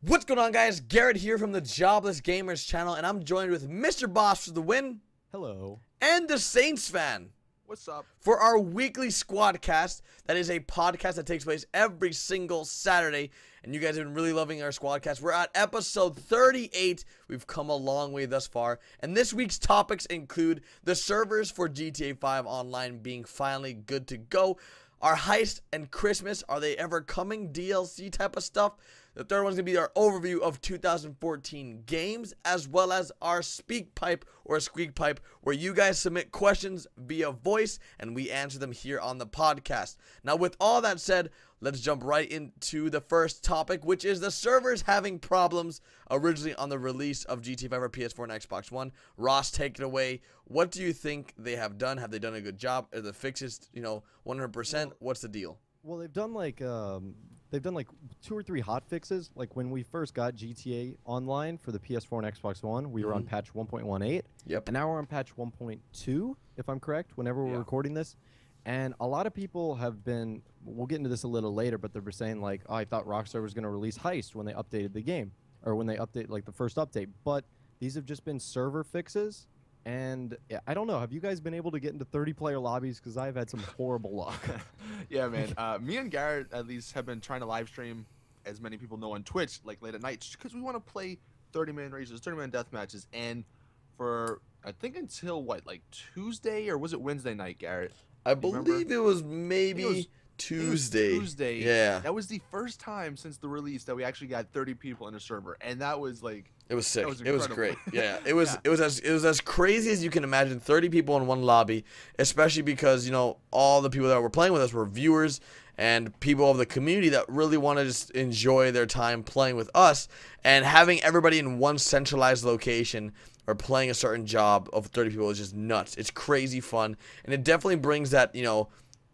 What's going on, guys? Garrett here from the Jobless Gamers channel, and I'm joined with Mr. Boss for the win. Hello. And the Saints fan. What's up? For our weekly SquadCast. That is a podcast that takes place every single Saturday, and you guys have been really loving our SquadCast. We're at episode 38. We've come a long way thus far, and this week's topics include the servers for GTA 5 Online being finally good to go, our Heist and Christmas, are they ever coming, DLC type of stuff. The third one's going to be our overview of 2014 games, as well as our speak pipe or squeak pipe, where you guys submit questions via voice and we answer them here on the podcast. Now, with all that said, let's jump right into the first topic, which is the servers having problems originally on the release of GTA 5 for PS4 and Xbox One. Ross, take it away. What do you think they have done? Have they done a good job? Are the fixes, 100%? What's the deal? Well, they've done like 2 or 3 hot fixes. Like when we first got GTA Online for the PS4 and Xbox One, we were on patch 1.18. Yep. And now we're on patch 1.2, if I'm correct, whenever we're recording this. And a lot of people have been, we'll get into this a little later, but they were saying like, oh, I thought Rockstar was going to release Heist when they updated the game, or when they update like the first update. But these have just been server fixes. And yeah, I don't know. Have you guys been able to get into 30-player lobbies? Because I've had some horrible luck. Yeah, man. Me and Garrett at least have been trying to live stream, as many people know, on Twitch, like late at night, because we want to play 30-man races, 30-man death matches. And for I think until what, like Tuesday, or was it Wednesday night, Garrett? I believe it was maybe Tuesday. Tuesday. Yeah. That was the first time since the release that we actually got 30 people in a server, and that was like. It was sick. Was it was great. Yeah, it was. Yeah. It was as crazy as you can imagine. 30 people in one lobby, especially because all the people that were playing with us were viewers and people of the community that really want to just enjoy their time playing with us, and having everybody in one centralized location or playing a certain job of 30 people is just nuts. It's crazy fun, and it definitely brings that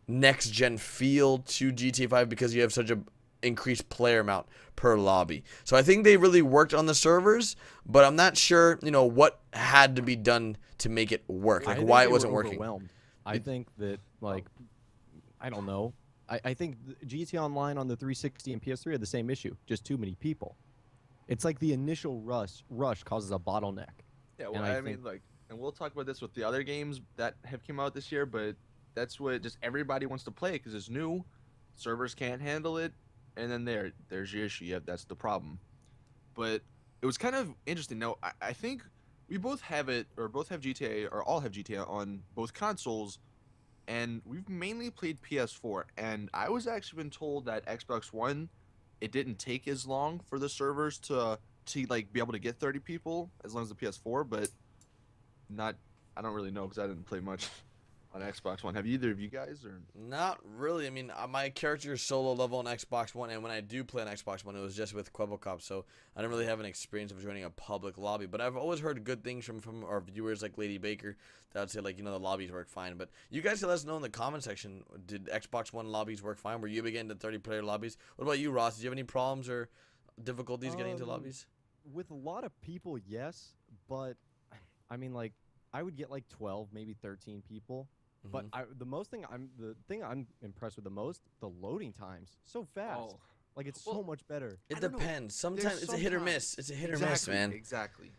next gen feel to GTA 5 because you have such a increased player amount per lobby. So I think they really worked on the servers, but I'm not sure what had to be done to make it work, like why it wasn't working. I think that, like, I don't know, I think GTA Online on the 360 and PS3 are the same issue, just too many people. It's like the initial rush causes a bottleneck. Yeah, well, I mean, like, and we'll talk about this with the other games that have come out this year, but that's what just everybody wants to play because it's new, servers can't handle it, and then there's your issue. Yeah, that's the problem. But it was kind of interesting. Now, I think we both have it, or both have GTA, or all have GTA on both consoles, and we've mainly played PS4. And I was actually been told that Xbox One, it didn't take as long for the servers to like be able to get 30 people as long as the PS4, but I don't really know because I didn't play much on Xbox One. Have either of you guys? Or Not really. I mean, my character is solo level on Xbox One, and when I do play on Xbox One, it was just with Quebecop, so I don't really have an experience of joining a public lobby. But I've always heard good things from our viewers, like Lady Baker, that would say, like, the lobbies work fine. But you guys can let us know in the comment section, did Xbox One lobbies work fine? Were you able to get into 30-player lobbies? What about you, Ross? Did you have any problems or difficulties getting into lobbies? With a lot of people, yes, but I mean, like, I would get like 12, maybe 13 people. But the thing I'm impressed with the most, the loading times, so fast. Oh. Like, it's so much better. It depends. Sometimes it's a hit or miss. It's a hit or miss, man. Exactly.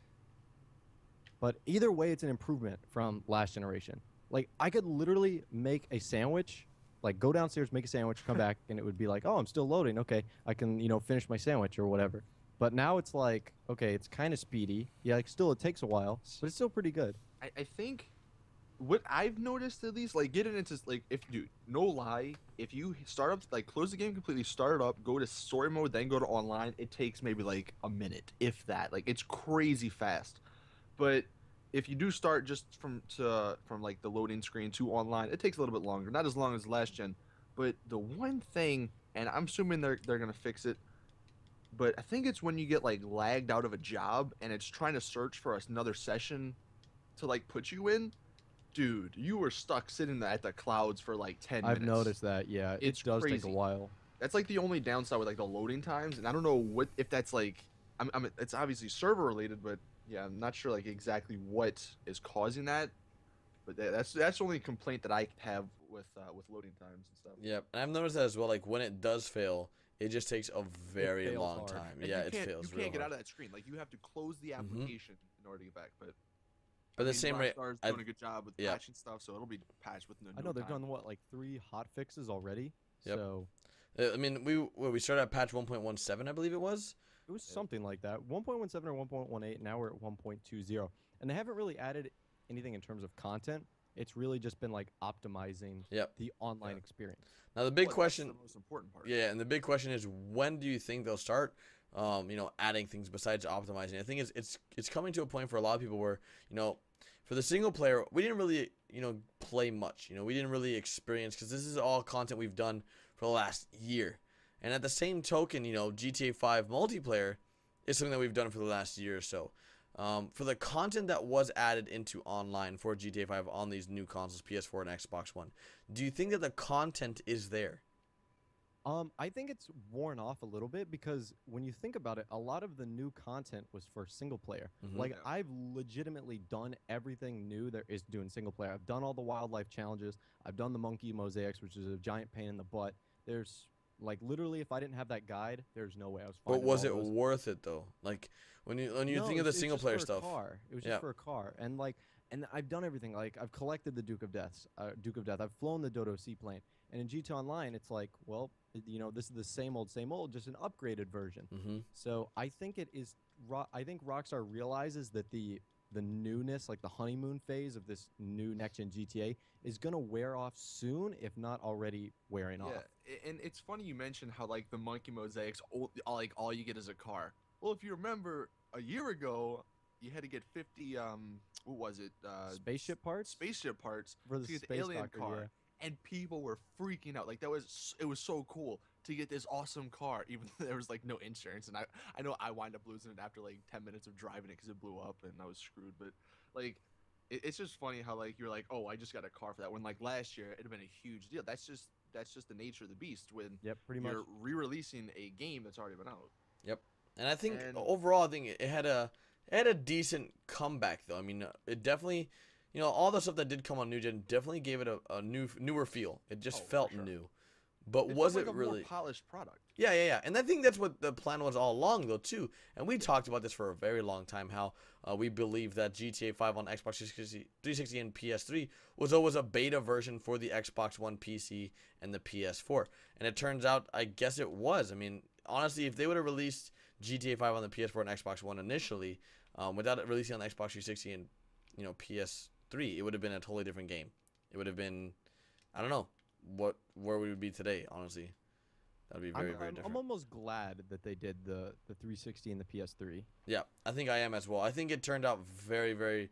But either way, it's an improvement from last generation. Like, I could literally make a sandwich, like go downstairs, make a sandwich, come back, and it would be like, oh, I'm still loading. Okay, I can, finish my sandwich or whatever. But now it's like, okay, it's kind of speedy. Yeah, like, still it takes a while, but it's still pretty good. I think what I've noticed, at least, like, getting into, like, dude, no lie, if you start up, like, close the game completely, start it up, go to story mode, then go to online, it takes maybe like a minute, if that. Like, it's crazy fast. But if you do start just from like the loading screen to online, it takes a little bit longer. Not as long as last gen. But the one thing, and I'm assuming they're gonna fix it, but I think it's when you get like lagged out of a job and it's trying to search for another session to like put you in. Dude, you were stuck sitting at the clouds for like 10 minutes. I've noticed that, yeah. It does take a while. That's like the only downside with like the loading times, and I don't know if that's like, it's obviously server related, but yeah, I'm not sure like exactly what is causing that. But that's the only complaint that I have with loading times and stuff. Yeah, and I've noticed that as well. Like when it does fail, it just takes a very fails long hard. time. And Yeah, you it can't, fails. You real can't get hard. out of that screen. Like, you have to close the application in order to get back. But But the same rate, Rockstar's doing a good job with patching stuff, so it'll be patched within I know they've done what, like 3 hot fixes already. Yep. So I mean, we started at patch 1.17, I believe it was. it was something like that. 1.17 or 1.18. Now we're at 1.20, and they haven't really added anything in terms of content. It's really just been like optimizing the online experience. Now the big question, that's the most important part. yeah, and the big question is, when do you think they'll start, adding things besides optimizing? I think it's coming to a point for a lot of people where, for the single player, we didn't really, play much. We didn't really experience, because this is all content we've done for the last year. And at the same token, GTA 5 multiplayer is something that we've done for the last year or so. For the content that was added into online for GTA 5 on these new consoles, PS4 and Xbox One, do you think that the content is there? I think it's worn off a little bit, because when you think about it, a lot of the new content was for single player. Like, I've legitimately done everything new there is doing single player. I've done all the wildlife challenges. I've done the monkey mosaics, which is a giant pain in the butt. There's, like, literally, if I didn't have that guide, there's no way I was finding. But was it worth it though? Like, when you think of the single player stuff, it was just for a car, and I've done everything. Like, I've collected the Duke of Death. I've flown the Dodo seaplane. And in GTA Online, it's like, well, this is the same old, just an upgraded version. So I think it is. I think Rockstar realizes that the newness, like the honeymoon phase of this new next-gen GTA, is gonna wear off soon, if not already wearing off. Yeah, and it's funny you mentioned how, like, the monkey mosaics, all you get is a car. Well, if you remember, a year ago, you had to get 50 what was it? Spaceship parts. Spaceship parts for the to get space the alien doctor, car. yeah. And people were freaking out. Like, it was so cool to get this awesome car, even though there was, like, no insurance. And I know I wind up losing it after, like, 10 minutes of driving it because it blew up and I was screwed. But, like, it's just funny how, like, you're like, oh, I just got a car for that. When, like, last year it'd have been a huge deal. That's just the nature of the beast when pretty much you're re-releasing a game that's already been out. And I think overall, I think it had a decent comeback though. I mean, it definitely. All the stuff that did come on New Gen definitely gave it a newer feel. It just felt new. But was it really a more polished product? Yeah. And I think that's what the plan was all along, though, too. And we talked about this for a very long time, how we believe that GTA 5 on Xbox 360 and PS3 was always a beta version for the Xbox One PC and the PS4. And it turns out, I guess it was. I mean, honestly, if they would have released GTA 5 on the PS4 and Xbox One initially, without it releasing on the Xbox 360 and PS3, it would have been a totally different game. It would have been, I don't know, where we would be today, honestly. That would be very different. I'm almost glad that they did the 360 and the PS3. Yeah, I think I am as well. I think it turned out very, very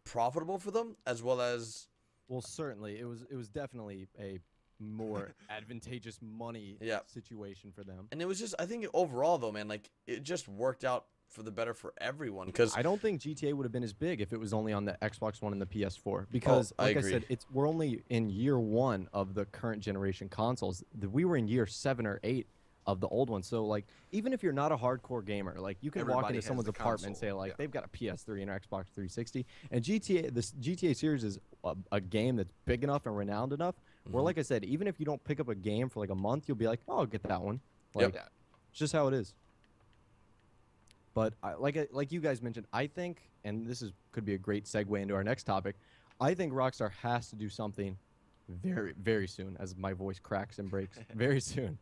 profitable for them, as well as... Well, certainly. It was definitely a more advantageous money situation for them. And it was just, I think overall, though, man, like, it just worked out for the better for everyone, because I don't think GTA would have been as big if it was only on the Xbox One and the PS4, because like I said, we're only in year 1 of the current generation consoles. We were in year 7 or 8 of the old one. So, like, even if you're not a hardcore gamer, like, you can walk into someone's apartment and say, like, they've got a PS3 and an Xbox 360, and this GTA series is a game that's big enough and renowned enough where, like I said, even if you don't pick up a game for like a month, you'll be like, oh, I'll get that one. Like, it's just how it is. But like you guys mentioned, I think, and this could be a great segue into our next topic, I think Rockstar has to do something very, very soon, as my voice cracks and breaks, very soon.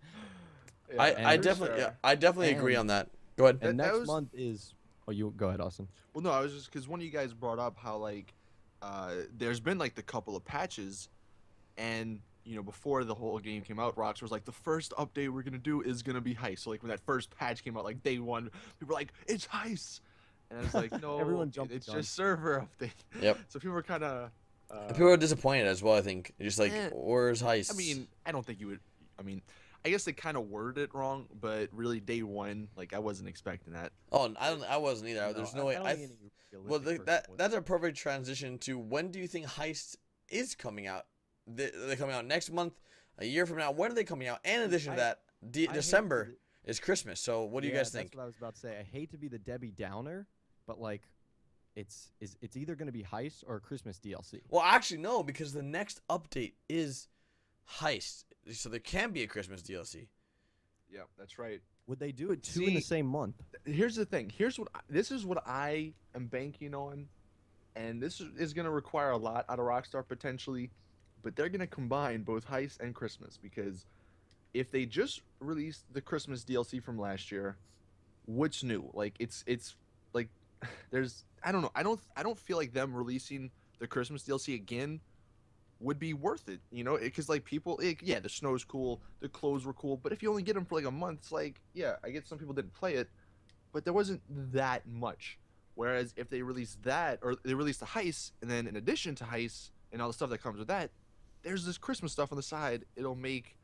I definitely agree on that. Go ahead. And next month is... Oh, you go ahead, Austin. Well, no, I was just... Because one of you guys brought up how, like, there's been, like, the couple of patches, and... before the whole game came out, Rockstar was like, the first update we're going to do is going to be Heist. So, like, when that first patch came out, like, day 1, people were like, it's Heist! And I was like, no, everyone jumped it's just server update. Yep. So people were kind of... people were disappointed as well, I think. Just like, where's Heist? I mean, I don't think you would... I mean, I guess they kind of worded it wrong, but really, day 1, like, I wasn't expecting that. Oh, I wasn't either. There's no way. Well, that's a perfect transition to, when do you think Heist is coming out? They're coming out next month, a year from now. When are they coming out? And in addition to that, December is Christmas. So what do you guys think? That's what I was about to say. I hate to be the Debbie Downer, but like, it's either going to be Heist or Christmas DLC. Well, actually, no, because the next update is Heist, so there can be a Christmas DLC. Yeah, that's right. Would they do it two in the same month? Here's the thing. This is what I am banking on, and this is going to require a lot out of Rockstar potentially, but they're going to combine both Heist and Christmas, because if they just released the Christmas DLC from last year, what's new? Like it's like there's I don't know. I don't feel like them releasing the Christmas DLC again would be worth it, you know, because like people, yeah, the snow's cool, the clothes were cool, but if you only get them for like a month, it's like, yeah, I get some people didn't play it, but there wasn't that much. Whereas if they release that, or they release the Heist, and then in addition to Heist and all the stuff that comes with that, there's this Christmas stuff on the side. It'll make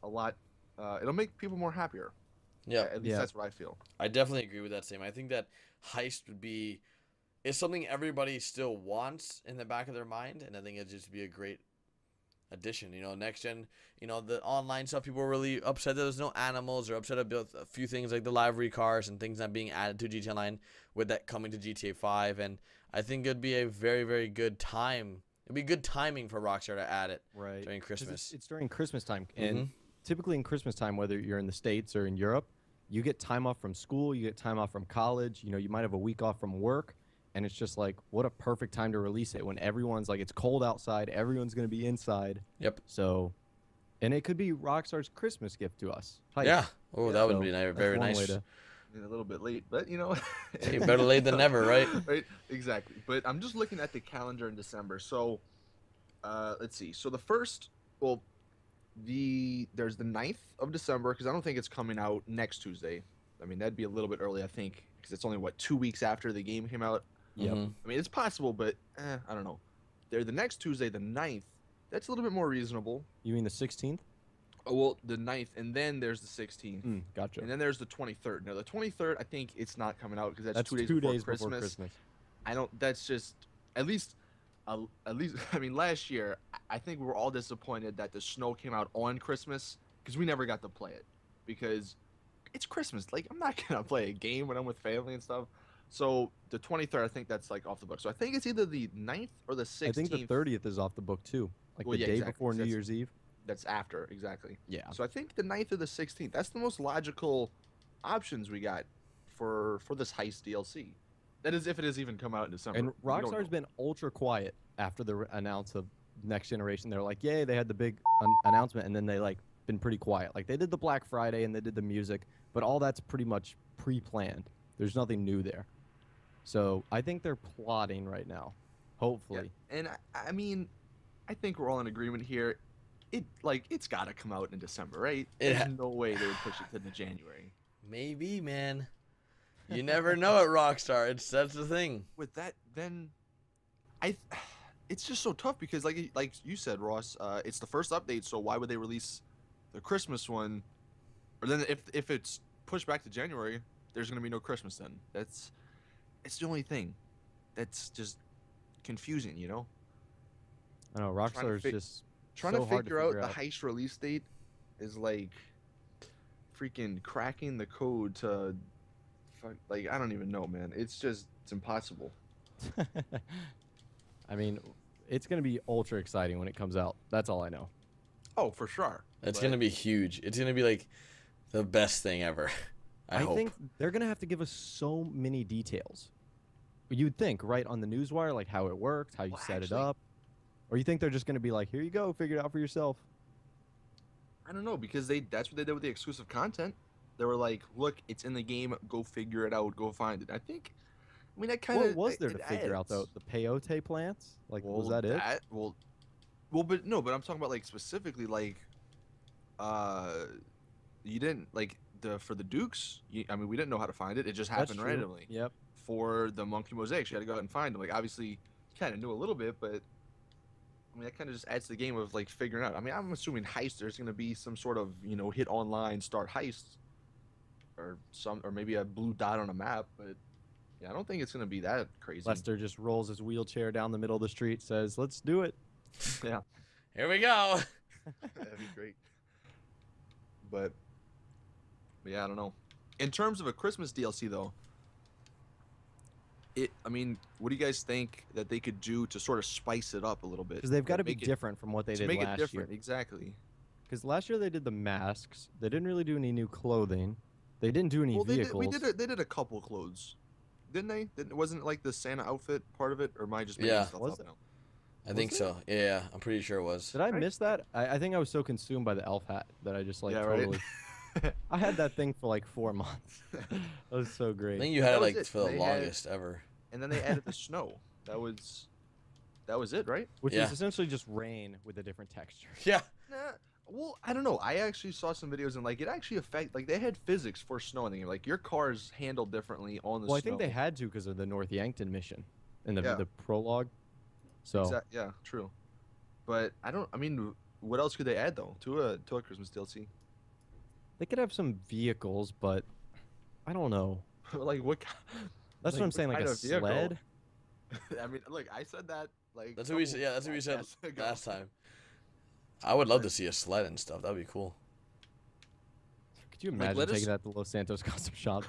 a lot. It'll make people more happier. Yeah, at least that's what I feel. I definitely agree with that, Sam. I think that Heist would be is something everybody still wants in the back of their mind, and I think it'd just be a great addition. You know, next gen, you know, the online stuff, people were really upset that there's no animals, or upset about a few things like the livery cars and things not being added to GTA Online, with that coming to GTA 5, and I think it'd be a very, very good time. It'd be good timing for Rockstar to add it during Christmas. It's during Christmas time, and typically in Christmas time, whether you're in the States or in Europe, you get time off from school, you get time off from college, you know, you might have a week off from work. And it's just like, what a perfect time to release it when everyone's like, it's cold outside, everyone's going to be inside. Yep. So, and it could be Rockstar's Christmas gift to us. Heist. Yeah. Oh, that would be very nice. A little bit late, but you know. Hey, better late than never, right? Right, exactly. But I'm just looking at the calendar in December. So, let's see. So the first, well, there's the 9th of December, because I don't think it's coming out next Tuesday. I mean, that'd be a little bit early, I think, because it's only, 2 weeks after the game came out? Yep. I mean, it's possible, but I don't know. The next Tuesday, the 9th, that's a little bit more reasonable. You mean the 16th? Oh, well, the 9th, and then there's the 16th. Gotcha. And then there's the 23rd. Now, the 23rd, I think it's not coming out, because that's 2 days, before Christmas. I don't, that's just, at least, I mean, last year, I think we were all disappointed that the snow came out on Christmas, because we never got to play it. Because it's Christmas. Like, I'm not going to play a game when I'm with family and stuff. So the 23rd, I think that's like off the book. So I think it's either the 9th or the 16th. I think the 30th is off the book too. Like the day before New Year's Eve. That's after, exactly. Yeah. So I think the 9th or the 16th. That's the most logical options we got for this Heist DLC. That is, if it has even come out in December. And Rockstar's been ultra quiet after the announce of Next Generation. They're like, yay, they had the big announcement, and then they like been pretty quiet. Like they did the Black Friday and they did the music, but all that's pretty much pre-planned. There's nothing new there. So I think they're plotting right now, hopefully. Yeah. And I mean, I think we're all in agreement here. It's got to come out in December, right? There's no way they would push it to the January. Maybe, man. You never know at Rockstar. That's the thing. With that, then it's just so tough, because like you said, Ross, it's the first update, so why would they release the Christmas one? Or then if it's pushed back to January, there's going to be no Christmas then. It's the only thing that's just confusing, you know? I know, Rockstar is just trying to figure out the Heist release date is like freaking cracking the code to like, I don't even know, man. It's impossible. I mean, it's going to be ultra exciting when it comes out. That's all I know. Oh, for sure. It's going to be huge. It's going to be like the best thing ever. I hope. Think they're going to have to give us so many details. You'd think, right, on the newswire, like how it works, how you set it up. Or you think they're just going to be like, here you go, figure it out for yourself? I don't know, because that's what they did with the exclusive content. They were like, look, it's in the game, go figure it out, go find it. I mean, that kind of... What was there to figure out, though? The peyote plants? Like, was that it? Well, but I'm talking about, like, specifically, like, you didn't, like, for the Dukes, I mean, we didn't know how to find it. It just happened randomly. Yep. For the Monkey Mosaics, you had to go out and find them. Like, obviously, you kind of knew a little bit, but I mean, that kind of just adds to the game of like figuring out. I mean, I'm assuming Heist, there's going to be some sort of, you know, hit online, start Heist, or maybe a blue dot on a map. But yeah, I don't think it's going to be that crazy. Lester just rolls his wheelchair down the middle of the street, says, "Let's do it." Yeah. Here we go. That'd be great. But yeah, I don't know. In terms of a Christmas DLC, though, I mean, what do you guys think that they could do to sort of spice it up a little bit? Because they've got to be different from what they did last year. Exactly. Because last year they did the masks. They didn't really do any new clothing. They didn't do any Well, vehicles. they did a couple clothes, didn't they? Wasn't it like the Santa outfit part of it, or am I just making Yeah. stuff Was up it? now? I think so. Yeah, I'm pretty sure it was. Did I miss that? I think I was so consumed by the elf hat that I just like Yeah, right. totally. I had that thing for like 4 months. That was so I great. think you had That it was like it. for the They had- longest ever. And then they added the snow. That was it, right? Which Yeah. is essentially just rain with a different texture. Yeah. Nah. Well, I don't know. I actually saw some videos and like it actually like they had physics for snow in the game. Like your cars handled differently on the snow. Well, I think they had to because of the North Yankton mission in the Yeah. the prologue. So Yeah, true. But I mean, what else could they add though to a Christmas DLC? they could have some vehicles, but I don't know. Like what? That's what I'm saying. Like kind a of vehicle? sled. I mean, look, I said that like. That's what we said. Yeah, that's what we said podcasts ago. last time. I would love to see a sled and stuff. That'd be cool. Could you Like, imagine let us- taking that to Los Santos Custom Shop?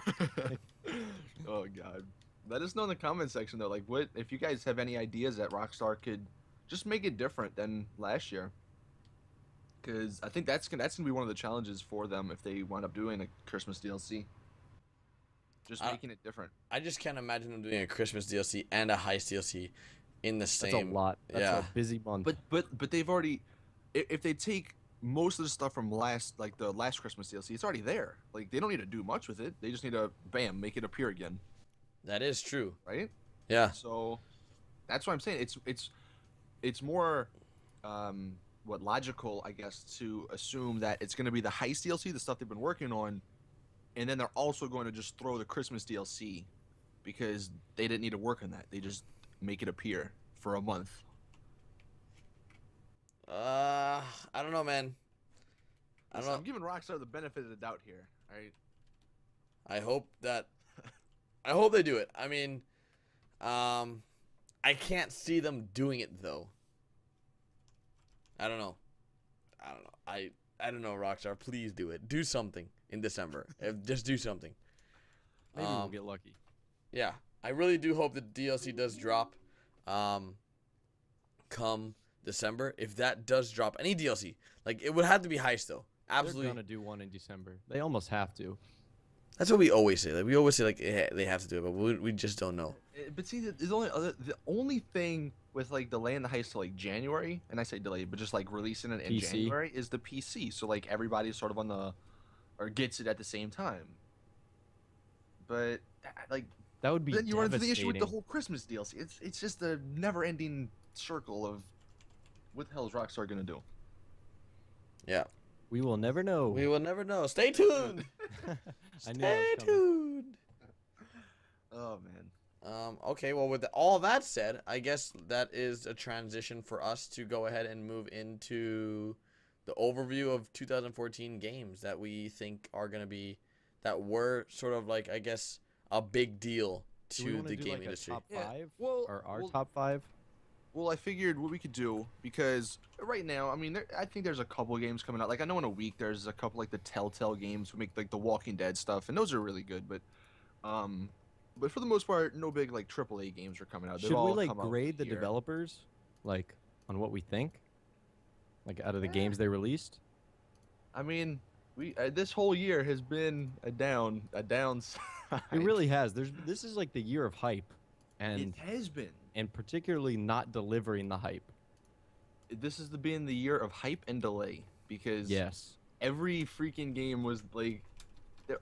Oh god. Let us know in the comment section though, like what if you guys have any ideas that Rockstar could just make it different than last year. Cause I think that's gonna be one of the challenges for them if they wind up doing a Christmas DLC. Just making it different. I just can't imagine them doing a Christmas DLC and a Heist DLC in the same. That's a lot. That's yeah. a busy month. But they've already if they take most of the stuff from the last Christmas DLC, it's already there. Like they don't need to do much with it. They just need to bam, make it appear again. That is true. Right? Yeah. So that's what I'm saying. It's more logical, I guess, to assume that it's going to be the Heist DLC, the stuff they've been working on, and then they're also going to just throw the Christmas DLC because they didn't need to work on that. They just make it appear for a month. I don't know, man. I don't Listen, know. I'm giving Rockstar the benefit of the doubt here. All right. I hope they do it. I mean, I can't see them doing it though. I don't know. I don't know, Rockstar. Please do it. Do something in December. Just do something. Maybe we'll get lucky. Yeah, I really do hope the DLC does drop. Come December, if that does drop any DLC, like it would have to be Heist though. Absolutely. They're gonna do one in December. They almost have to. That's what we always say. Like we always say, like they have to do it, but we just don't know. But see, the only thing with like delaying the Heist to like January, and I say delay, but just like releasing it in PC. January is the PC. So like everybody's sort of on the, or gets it at the same time. But like That would be then you run into the issue with the devastating. whole Christmas DLC. It's just a never-ending circle of what the hell is Rockstar gonna do? Yeah, We will never know. we will never know. Stay tuned. I knew that Stay was coming. tuned. Oh man. Okay, well, with all that said, I guess that is a transition for us to go ahead and move into the overview of 2014 games that we think are going to be, that were sort of like, I guess, a big deal Do we to wanna the do, gaming like, a industry. top Yeah, 5? well- or our well- top 5? Well, I figured what we could do, because right now, I mean, I think there's a couple games coming out. Like, I know in a week there's a couple, like, the Telltale games who make, like, the Walking Dead stuff, and those are really good, but for the most part, no big, like, AAA games are coming out. They've Should we all like come out grade the here. developers, like on what we think, like out of the games they released? I mean, this whole year has been a downside. It really has. This is like the year of hype, and It has been. particularly not delivering the hype. This has been the year of hype and delay, because Yes. every freaking game was like,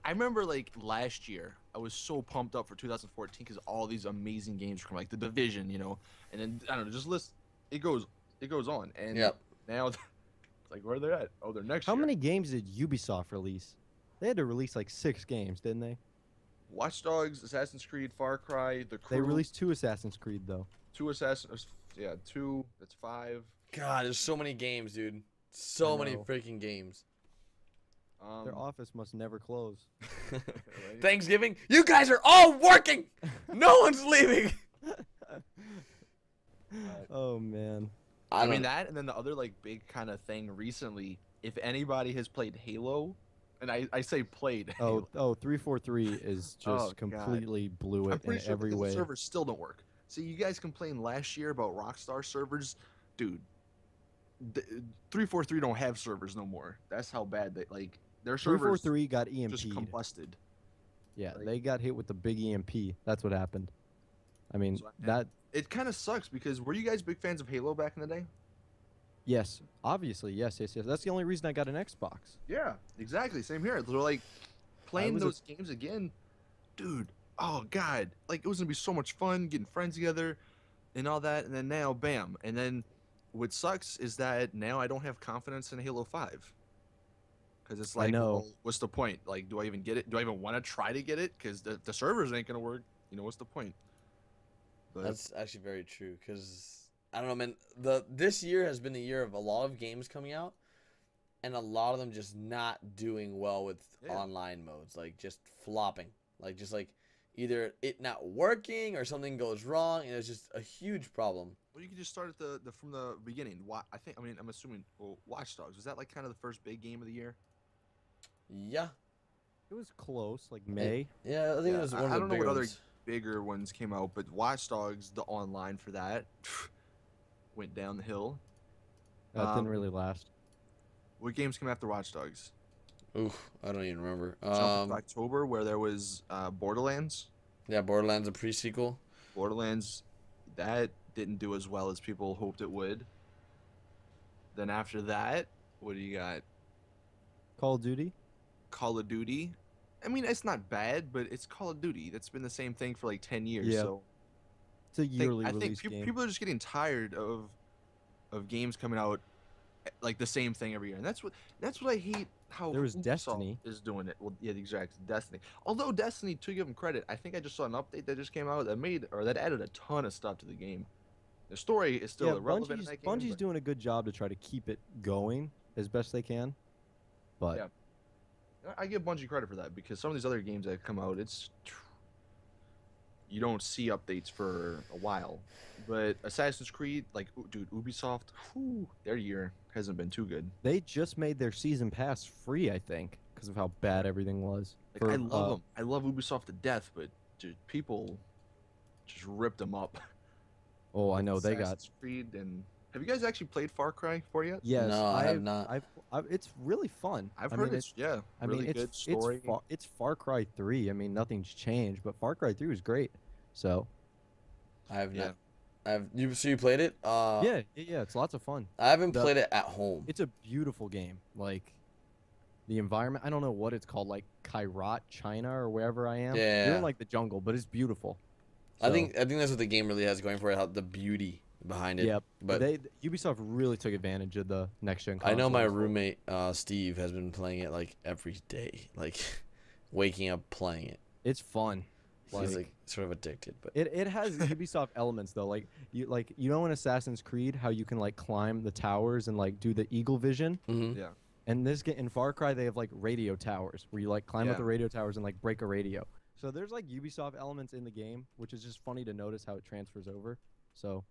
I remember like last year I was so pumped up for 2014 because all these amazing games were coming, like The Division, you know, and then I don't know, just list it goes on, and Yep. now it's like where they're at. Oh, they're next How year. many games did Ubisoft release? They had to release like 6 games, didn't they? Watch Dogs, Assassin's Creed, Far Cry, The Crew. They released 2 Assassin's Creed though. 2 Assassin's, yeah, 2. That's 5. God, there's so many games, dude. So I many know. freaking games. Their office must never close. right? Thanksgiving, you guys are all working. No one's leaving. Oh man. I mean that, and then the other like big kind of thing recently. If anybody has played Halo, and I say played. Halo, 343 is just Oh, God. completely blew I'm it in pretty sure every the way. servers still don't work. See, you guys complained last year about Rockstar servers, dude. 343 don't have servers no more. That's how bad they like their servers 343 got EMP'd. just combusted. Yeah, Like- they got hit with the big EMP. That's what happened. I mean, So, that. It kind of sucks because were you guys big fans of Halo back in the day? Yes, obviously, yes. That's the only reason I got an Xbox. Yeah, exactly. Same here. They're like playing was a- those games again, dude. Oh god, like it was gonna be so much fun getting friends together and all that. And then now, bam. And then what sucks is that now I don't have confidence in Halo 5 because it's like, know. well, what's the point? Like, do I even get it? Do I even want to try to get it? Because the servers ain't gonna work. You know, what's the point? But That's actually very true because I don't know, man. This year has been the year of a lot of games coming out, and a lot of them just not doing well with Yeah. online modes, like just flopping, like either it not working or something goes wrong, and it's just a huge problem. well, you can just start at the from the beginning. I'm assuming. Well, Watch Dogs was that like kind of the first big game of the year? Yeah, It was close, like May. yeah. I think it was one of I the don't know bigger what other ones. bigger ones came out, but Watch Dogs, the online for that, went down the hill. That didn't really last. What games came after Watch Dogs? Oof, I don't even remember. Jump into October, where there was Borderlands. Yeah, Borderlands a pre-sequel. Borderlands, that didn't do as well as people hoped it would. Then after that, what do you got? Call of Duty. Call of Duty. I mean, it's not bad, but it's Call of Duty. That's been the same thing for like 10 years. Yeah. So It's a yearly I think release game. people are just getting tired of games coming out like the same thing every year, and that's what I hate. How There was Ubisoft Destiny. is doing it. Well, yeah, exactly, Destiny. Although Destiny, to give them credit, I think I just saw an update that just came out that added a ton of stuff to the game. The story is still Yeah, irrelevant in that game. Bungie's but- doing a good job to try to keep it going as best they can. But Yeah. I give Bungie credit for that because some of these other games that come out, you don't see updates for a while. But Assassin's Creed, like, dude, Ubisoft, their year hasn't been too good. they just made their season pass free, I think, because of how bad everything was. Like, I love them. I love Ubisoft to death, but dude, people just ripped them up. Oh, I know they got. Assassin's Creed, and have you guys actually played Far Cry 4 yet? Yes, No, I have not. It's really fun. I've I heard mean, it's really good it's story. it's Far Cry 3. I mean, nothing's changed, but Far Cry 3 was great. So I have Yeah. not. So you played it? yeah, it's lots of fun. I haven't played it at home. It's a beautiful game. Like the environment, I don't know what it's called, like Kairat, China, or wherever I am. You're Yeah. in like the jungle, but it's beautiful. I So, think that's what the game really has going for it, how the beauty behind it. Yep. But Ubisoft really took advantage of the next gen. I know my consoles. roommate Steve has been playing it like every day, like waking up playing it. It's fun. He's like sort of addicted, but It has Ubisoft elements though, like you know in Assassin's Creed how you can like climb the towers and like do the eagle vision. mhm. Yeah. And this in Far Cry they have like radio towers where you like climb up Yeah. the radio towers and like break a radio. So there's like Ubisoft elements in the game, which is just funny to notice how it transfers over. So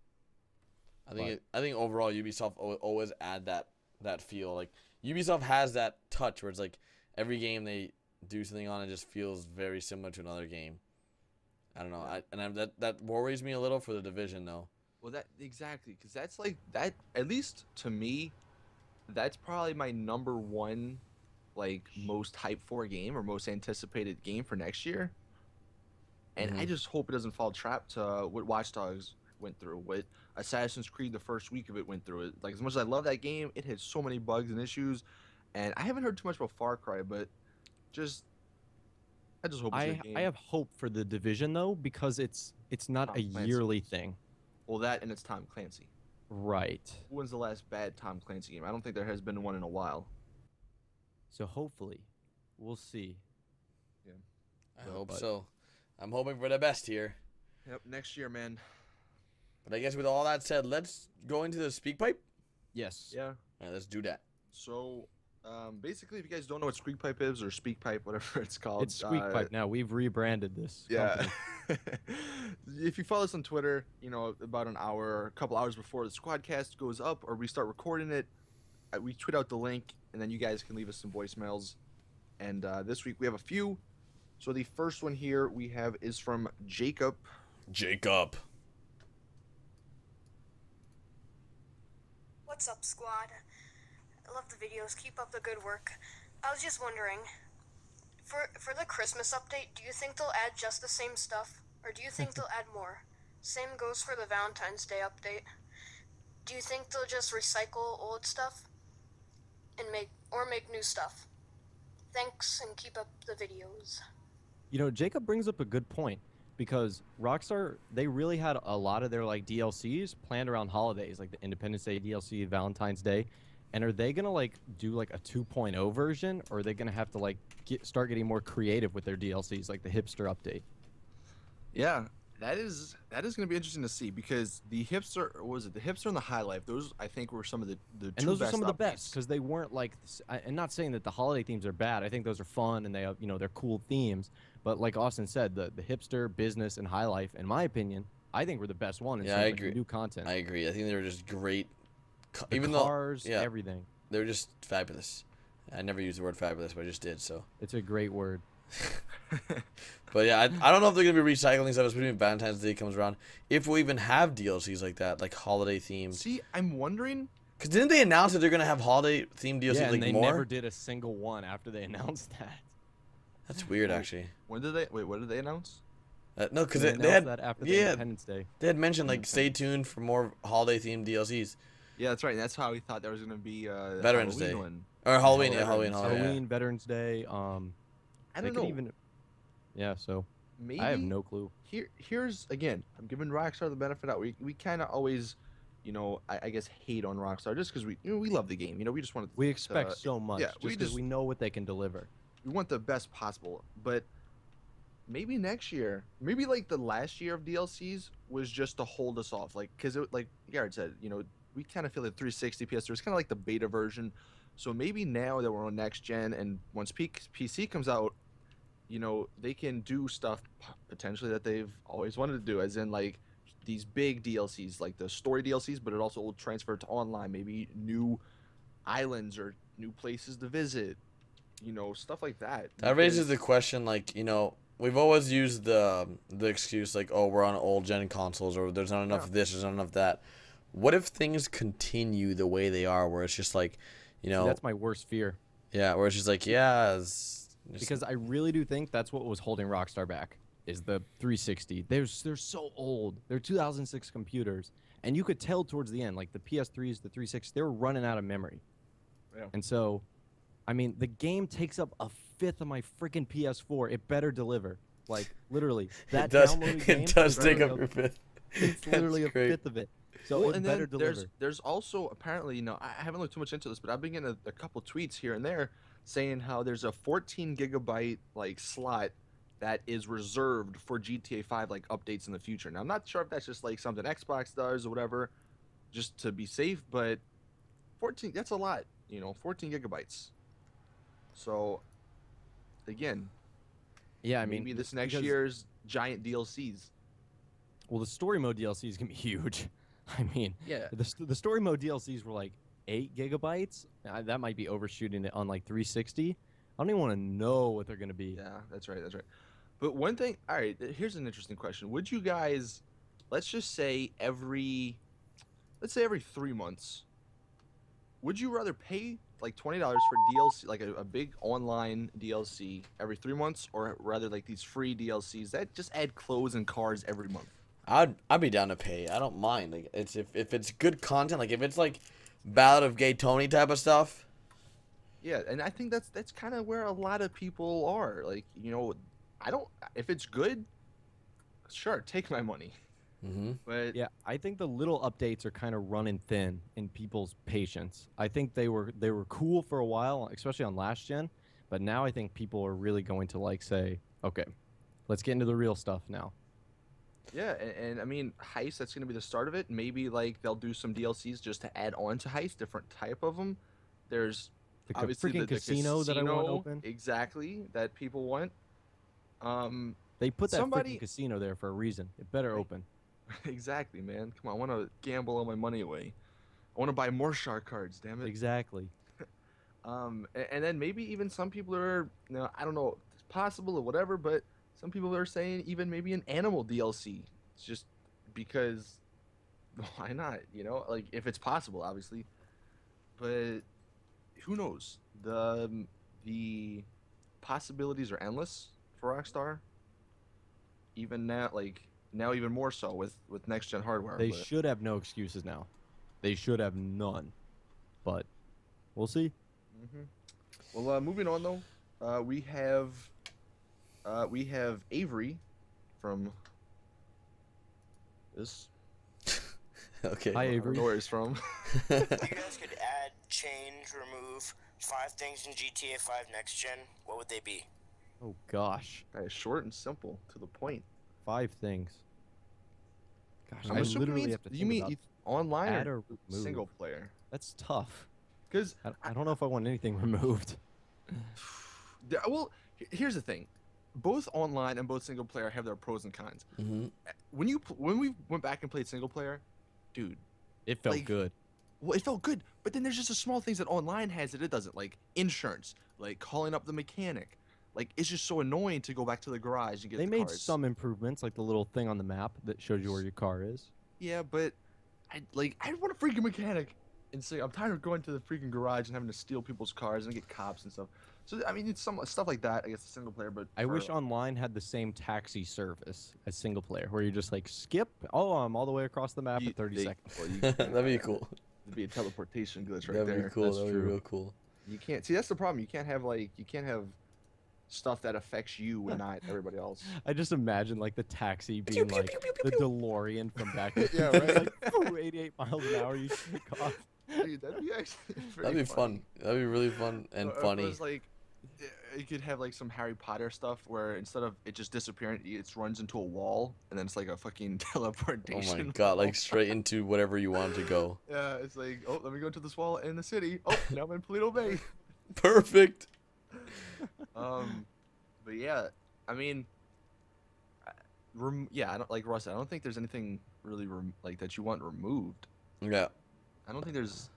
I think overall Ubisoft always add that feel. Like Ubisoft has that touch where it's like every game they do something on it just feels very similar to another game. I don't know. That worries me a little for the Division though. Well, that exactly, because that's like that. At least to me, that's probably my number one, like most hyped for game or most anticipated game for next year. And I Mhm. just hope it doesn't fall trap to what Watch Dogs went through, what Assassin's Creed the first week of it went through. It like as much as I love that game, it has so many bugs and issues. And I haven't heard too much about Far Cry, but just I just hope it's a good game. I have hope for the Division though because it's not Tom a Clancy. yearly thing. Well, that and it's Tom Clancy. Right. When's the last bad Tom Clancy game? I don't think there has been one in a while. So hopefully we'll see. I Yeah, hope but- so. I'm hoping for the best here. Yep, next year, man. But I guess with all that said, let's go into the speak pipe. Yes. Yeah. All right, let's do that. So, basically, if you guys don't know what Squeak Pipe is or Speak Pipe, whatever it's called, It's Squeak Pipe now. We've rebranded this. Yeah. company. If you follow us on Twitter, you know about an hour, or a couple hours before the SquadCast goes up or we start recording it, we tweet out the link, and then you guys can leave us some voicemails. And this week we have a few. So the first one here we have is from Jacob. Jacob. What's What's up, squad? I love the videos. Keep up the good work. I was just wondering, for the Christmas update, do you think they'll add just the same stuff, or do you think they'll add more? Same goes for the Valentine's Day update. Do you think they'll just recycle old stuff and make new stuff? Thanks, and keep up the videos. You know, Jacob brings up a good point, because Rockstar, they really had a lot of their like DLCs planned around holidays, like the Independence Day DLC, Valentine's Day. And are they gonna like do like a 2.0 version, or are they gonna have to like start getting more creative with their DLCs, like the hipster update? Yeah, that is gonna be interesting to see, because the hipster and the high life, those I think were some of the And two those best are some of the updates. best, because they weren't like, and not saying that the holiday themes are bad. I think those are fun and they have, you know, they're cool themes. But like Austin said, the hipster, business, and high life, in my opinion, I think were the best one. Yeah, I like agree. New content. I agree. I think they were just great. The Even cars, though, yeah, everything. they were just fabulous. I never used the word fabulous, but I just did, so. It's a great word. But yeah, I don't know if they're going to be recycling stuff, especially when Valentine's Day comes around. If we even have DLCs like that, like holiday themed. See, I'm wondering. Because didn't they announce that they're going to have holiday themed DLC Yeah, like and they more? never did a single one after they announced that. That's weird, actually. When did they? Wait, what did they announce? No, because They they announced had that after the yeah, Independence Day. they had mentioned like stay tuned for more holiday themed DLCs. Yeah, that's right. And that's how we thought there was gonna be Veterans Halloween Day. one. Or Halloween, yeah, Veterans. Halloween. Halloween, Veterans Day. I they don't could know. Even, yeah, so Maybe I have no clue. Here's again. I'm giving Rockstar the benefit out. We kind of always, you know, I guess hate on Rockstar just because we love the game. You know, we just want to. We expect so much, yeah, just we because just- we know what they can deliver. We want the best possible, but maybe next year, maybe like the last year of DLCs was just to hold us off, like because like Garrett said, you know, we kind of feel that 360 PS3 is kind of like the beta version. So maybe now that we're on next gen, and once PC comes out, you know, they can do stuff potentially that they've always wanted to do, as in like these big DLCs, like the story DLCs, but it also will transfer to online, maybe new islands or new places to visit, you know, stuff like that. That raises the question, like, you know, we've always used the excuse like, oh, we're on old gen consoles, or there's not enough of this, there's not enough of that. What if things continue the way they are, where it's just like, you know, See, that's my worst fear. Yeah, where it's just like, yeah, Because I really do think that's what was holding Rockstar back, is the 360. They're so old. They're 2006 computers, and you could tell towards the end, like the PS3s, the 360, they were running out of memory. Yeah. And so, I mean, the game takes up a fifth of my freaking PS4. It better deliver. Like literally, that it does. downloaded game It does is take literally up your fifth. It's literally a That's great. fifth of it. So Well, it and better then deliver. there's also apparently, you know, I haven't looked too much into this, but I've been getting a couple tweets here and there saying how there's a 14 gigabyte like slot that is reserved for GTA 5 like updates in the future. Now I'm not sure if that's just like something Xbox does or whatever, just to be safe, but 14, that's a lot, you know, 14 gigabytes. So again, Yeah, I mean, maybe this next because- year's giant DLCs. Well, the story mode DLC is gonna be huge. I mean, Yeah. the story mode DLCs were like 8 gigabytes. That might be overshooting it on like 360. I don't even want to know what they're gonna be. Yeah, that's right. That's right. But one thing, all right, here's an interesting question. Would you guys, let's just say every 3 months, would you rather pay like $20 for DLC, like a big online DLC every 3 months, or rather like these free DLCs that just add clothes and cars every month? I'd be down to pay. I don't mind. Like, it's if it's good content, like if it's like Ballad of Gay Tony type of stuff. Yeah, and I think that's kind of where a lot of people are. Like, you know, if it's good, sure, take my money. Mm-hmm. But Yeah, I think the little updates are kind of running thin in people's patience. I think they were cool for a while, especially on last gen, but now I think people are really going to like say, okay, let's get into the real stuff now. yeah, and I mean, Heist, that's going to be the start of it. Maybe, like, they'll do some DLCs just to add on to Heist, different type of them. There's The obviously freaking the casino that I want open. Exactly, that people want. They put that somebody- freaking casino there for a reason. It better open. Exactly, man. Come on, I want to gamble all my money away. I want to buy more shark cards, damn it. Exactly. And then maybe even some people are, you know, I don't know if it's possible or whatever, but some people are saying even maybe an animal DLC. It's just because, why not? You know, like if it's possible, obviously. but who knows? The possibilities are endless for Rockstar. Even now, now even more so with next gen hardware. They should have no excuses now. They should have none. But we'll see. Well, moving on though, we have Avery from this. Okay. Hi, I don't Avery. know where he's from. You guys could add, change, remove 5 things in GTA 5 Next Gen. What would they be? Oh gosh, That is short and simple, to the point. 5 things. Gosh, I'm I assuming literally have to you think mean about online add or or remove. single player? That's tough. Because I don't know if I want anything removed. well, here's the thing. Both online and both single player have their pros and cons. When we went back and played single player, dude, It felt Like, good. well, it felt good. But then there's just the small things that online has that it doesn't, like insurance, like calling up the mechanic. Like it's just so annoying to go back to the garage and get They the made cards. some improvements, like the little thing on the map that shows you where your car is. Yeah, but I want a freaking mechanic. And so I'm tired of going to the freaking garage and having to steal people's cars and get cops and stuff. So I mean, it's some stuff like that. I guess the single player, but I wish online had the same taxi service as single player, where you just like skip. Oh, I'm all the way across the map in 30 seconds. Well, That'd be cool. It'd be a teleportation glitch right That'd there. be cool. That's That'd be true. real cool. You can't see. That's the problem. You can't have stuff that affects you and not everybody else. I just imagine like the taxi being like the DeLorean from back. In Yeah, It's right. like 88 miles an hour. You take off. Dude, that'd be actually That'd be fun. That'd be really fun and Or if it funny. was like, you could have like some Harry Potter stuff where instead of it just disappearing, it runs into a wall and then it's like a fucking Oh teleportation. my god, wall. like straight into whatever you want to go. Yeah, it's like, oh, let me go to this wall in the city. Oh, now I'm in Paleto Bay. Perfect. But yeah, I mean, yeah, I don't like Russ. I don't think there's anything really like that you want removed. Yeah. I don't think there's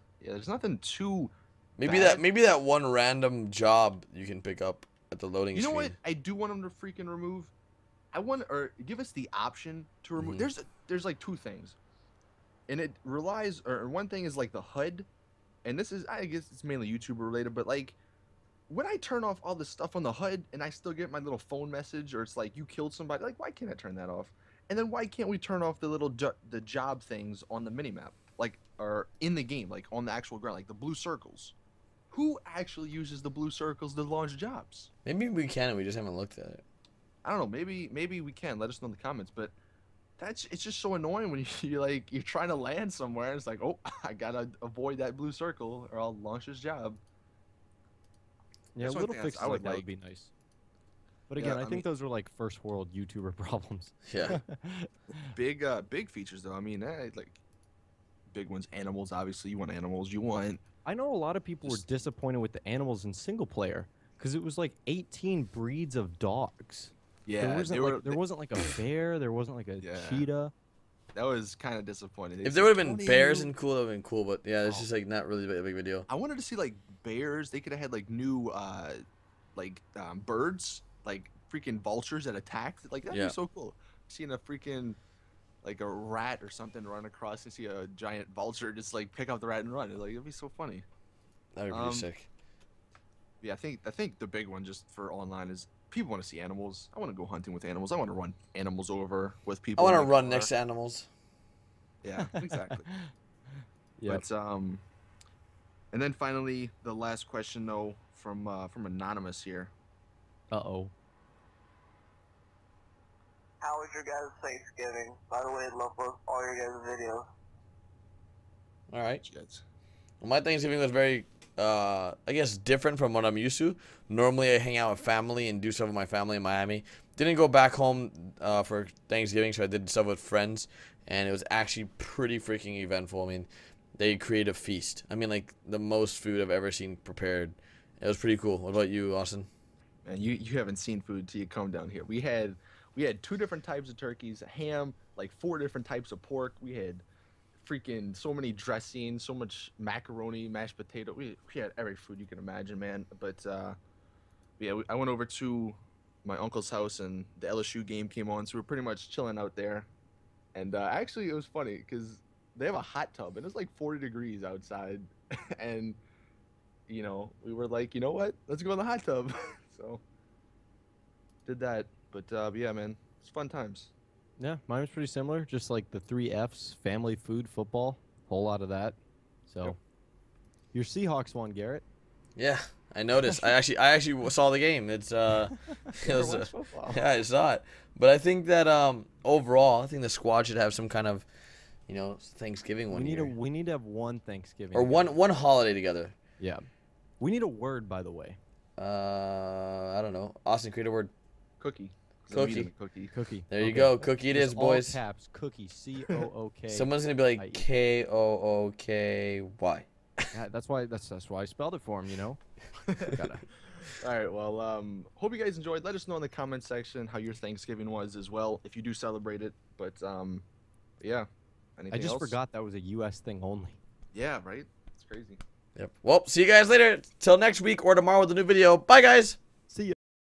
nothing too. Maybe bad. that one random job you can pick up at the loading You know screen. what? I do want them to freaking remove. I want or give us the option to remove. There's like 2 things, and it relies. Or one thing is like the HUD, and this is I guess it's mainly YouTuber related, but like when I turn off all the stuff on the HUD and I still get my little phone message or it's like you killed somebody, like why can't I turn that off? And then why can't we turn off the little the job things on the minimap, like or in the game, like on the actual ground, like the blue circles? Who actually uses the blue circles to launch jobs? Maybe we can and we just haven't looked at it. I don't know. Maybe we can. Let us know in the comments. But it's just so annoying when you're trying to land somewhere and it's like, oh, I gotta avoid that blue circle or I'll launch this job. Yeah, That's one little thing fixes I would like that like. would be nice. But Yeah, again, I I mean- think those were like first world YouTuber problems. Yeah. Big features though. I mean, like big ones. Animals, obviously. You want animals. You want. I know a lot of people were Just- disappointed with the animals in single player because it was like 18 breeds of dogs. Yeah, There wasn't like a bear. There wasn't like a Yeah. cheetah. that was kind of disappointing. If It's there like would have been 20 bears new- and cool, that would have been cool. But yeah, it's Oh. just like not really a big video. I wanted to see like bears. They could have had like new birds, like freaking vultures that attack. Like that'd Yeah. be so cool. Seeing a freaking like a rat or something run across and see a giant vulture just like pick up the rat and run. Like it'd be so funny. That'd be pretty Um, sick. Yeah, I think the big one just for online is people want to see animals. I want to go hunting with animals. I want to run animals over with I people. want to in the run car. next to animals. Yeah, exactly. Yeah. But and then finally the last question though from anonymous here. Uh-oh. How was your guys' Thanksgiving? By the way, love all your guys' videos. All right. Jets. Well, my Thanksgiving was very, I guess, different from what I'm used to. Normally, I hang out with family and do stuff with my family in Miami. Didn't go back home for Thanksgiving, so I did stuff with friends, and it was actually pretty freaking eventful. I mean, they create a feast. I mean, like, the most food I've ever seen prepared. It was pretty cool. What about you, Austin? Man, you haven't seen food till you come down here. We had 2 different types of turkeys, a ham, like 4 different types of pork. We had freaking so many dressings, so much macaroni, mashed potato. We had every food you can imagine, man. But yeah, I went over to my uncle's house and the LSU game came on, so we were pretty much chilling out there. And actually, it was funny because they have a hot tub and it's like 40 degrees outside. and you know, we were like, you know what? Let's go in the hot tub. So did that. But yeah, man, it's fun times. Yeah, mine was pretty similar. Just like the 3 Fs: family, food, football. Whole lot of that. So, Yep. Your Seahawks won, Garrett. Yeah, I noticed. I actually saw the game. It's it was, Watch football. yeah, I saw it. But I think that overall, I think the squad should have some kind of, you know, Thanksgiving one year. We need to have one Thanksgiving. Or together. one holiday together. Yeah. We need a word, by the way. I don't know. Austin, create a word. Cookie. Cookie. Cookie. There you Okay. go. Cookie it is, Just all boys. caps. Cookie. COOK. Someone's gonna be like KOOKY. Yeah, that's why I spelled it for him. You know. Gotta. All right. Well, hope you guys enjoyed. Let us know in the comment section how your Thanksgiving was as well, if you do celebrate it. But yeah. Anything I just else? forgot that was a U.S. thing only. Yeah. Right. It's crazy. Yep. Well, see you guys later. Till next week or tomorrow with a new video. Bye, guys.